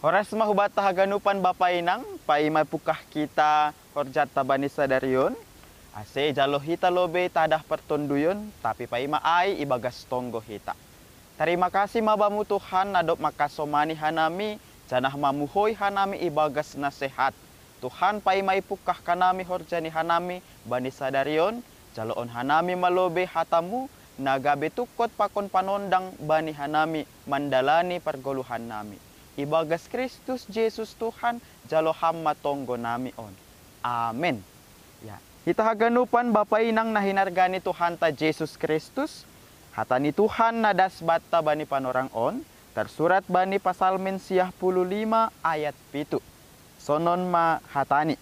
Horas mahubata haganupan bapainang, paimay pukah kita horjat tabani sadarion. Ase jalo hita lobe tadah pertunduyon, tapi paima ay ibagas tonggo hita. Terima kasih mabamu Tuhan nadop makasomani hanami, janah mamuhoy hanami ibagas nasehat. Tuhan paimay pukah kanami horjani hanami, bani sadarion, jaloon hanami malobe hatamu, nagabe tukot pakon panondang bani hanami, mandalani pergoluhan nami. Ibagas Kristus Yesus Tuhan, jalo hamma tonggo nami on. Amen. Ya, kita haganupan bapainang nahinargani Tuhan ta Yesus Kristus. Hatani Tuhan nadas bata bani panorang on. Tersurat bani pasal mensiah 15 ayat 7. Sonon ma hatani.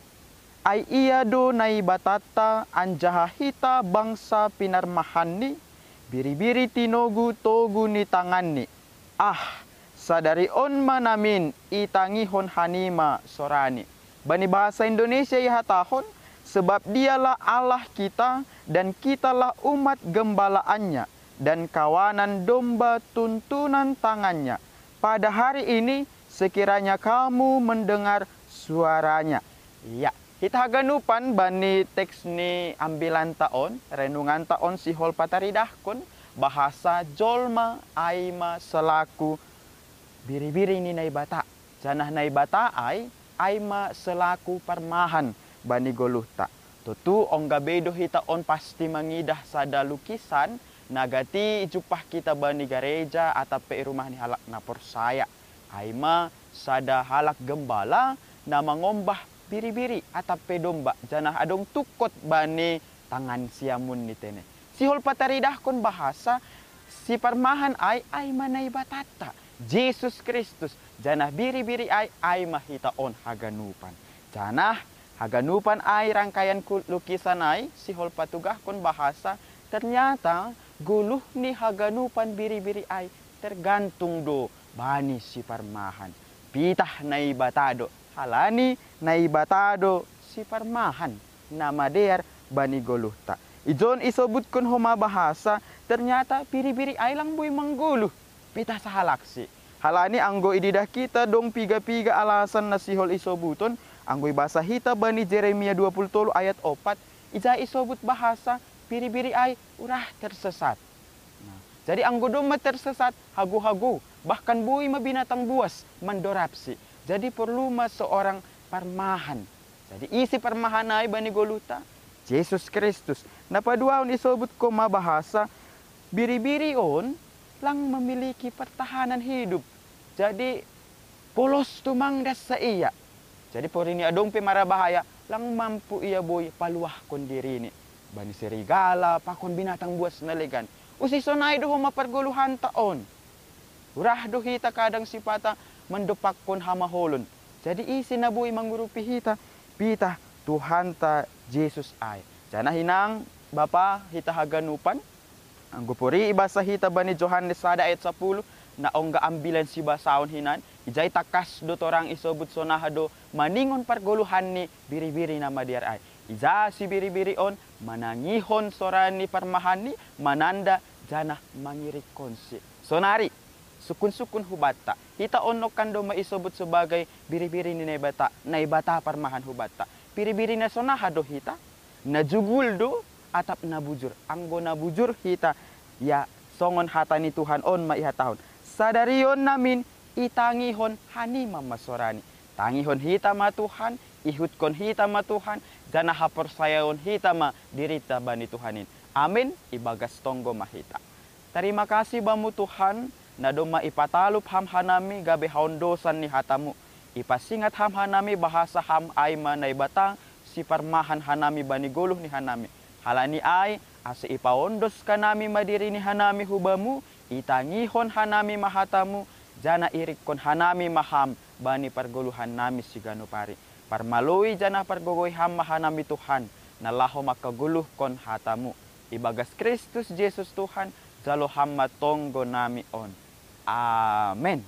Ay iya do nai batata anjahahita bangsa pinarmahani. Biri-biri tinogu togu ni tangani. Sadari on manamin itangihon hanima sorani. Bani bahasa Indonesia ihatahon, sebab dialah Allah kita dan kitalah umat gembalaannya dan kawanan domba tuntunan tangannya. Pada hari ini sekiranya kamu mendengar suaranya. Ya, kita haganupan bani teks ni ambilan taon, renungan taon si hol pataridahkon, bahasa jolma aima selaku biri-biri ni naibata. Janah naibata aima selaku parmahan bani goluhta. Tutu onggabedo hita on pasti mengidah sada lukisan nagati jupah kita bani gereja atau pe rumah ni halak na persaya. Aima sada halak gembala na mengombah biri-biri atau pe domba. Janah adong tukot bani tangan siamun ni tene. Si hol pataridah kon bahasa si parmahan aima naibatata. Yesus Kristus, janah biri-biri ay mahita on haganupan. Janah haganupan ay rangkaian lukisan ay si hol patugah kon bahasa. Ternyata guluh ni haganupan biri-biri ay tergantung do bani si parmahan. Pitah naibatado, halani naibatado si parmahan. Nama der bani guluhta. Ijon isobut kon homa bahasa, ternyata biri-biri ay lang boy mangguluh. Pita sa halaksi. Halani anggo ididah kita dong piga-piga alasan na sihol isobuton. Anggo ibasa hita bani Jeremia 20 ayat 4. Ija isobut bahasa biri-biri ay urah tersesat. Nah, jadi anggo doma tersesat hagu-hagu. Bahkan bui mabinatang buas mandorapsi. Jadi perlu seorang parmahan. Jadi isi parmahan ay bani goluta Yesus Kristus. Napaduaon isobut ko mabahasa biri-biri on lang memiliki pertahanan hidup. Jadi polos tumangdas sa iya. Jadi por ini adong pemara bahaya lang mampu iya boy paluah kon diri ni. Bani serigala, pakon binatang buas naligan. Usi sonay do maparguluhan taon. Urah do hita kadang sipata mendopak kon hamaholon. Jadi isi na boy mangurupi hita. Pita Tuhan ta Yesus ay. Jana hinang Bapa hita haganupan. Ang gupuri ibasa hita bani Johannes sada ayat 10 na ongga ambilan si basaon hinan ijay takas do torang isobut sonahado maningon pargoluhan ni biri-biri na madiar ay. Ija si biri-biri on manangihon sorani parmahan ni mananda janah mangirik konsi. Sonari sukun-sukun hubata. Hita onok kando maisobut sebagai biri-biri ni naibata parmahan hubata. Biri-biri na sonahado hita najugul do atap nabujur. Anggo nabujur hita ya songon hata ni Tuhan on maihatahon. Sadarion namin itangihon hanima masorani. Tangihon hita ma Tuhan, ihutkon hita ma Tuhan, janah hapersayaon hita ma dirita bani Tuhanin. Amin, ibagas tonggo mahita. Terima kasih bamu Tuhan, na doma ipatalup ham hanami gabe haondosan ni hatamu. Ipasingat ham hanami bahasa ham aima naibatang si parmahan hanami bani guluh ni hanami. Halani ay asa ipaondos kanami madiri ni hanami hubamu, itangihon hanami mahatamu, jana irikon hanami maham bani parguluhan nami sigano pari. Parmalui jana pargogoy ham mahanami Tuhan, nalaho makaguluh kon hatamu. Ibagas Kristus Yesus Tuhan, jalo ham matonggo nami on. Amen.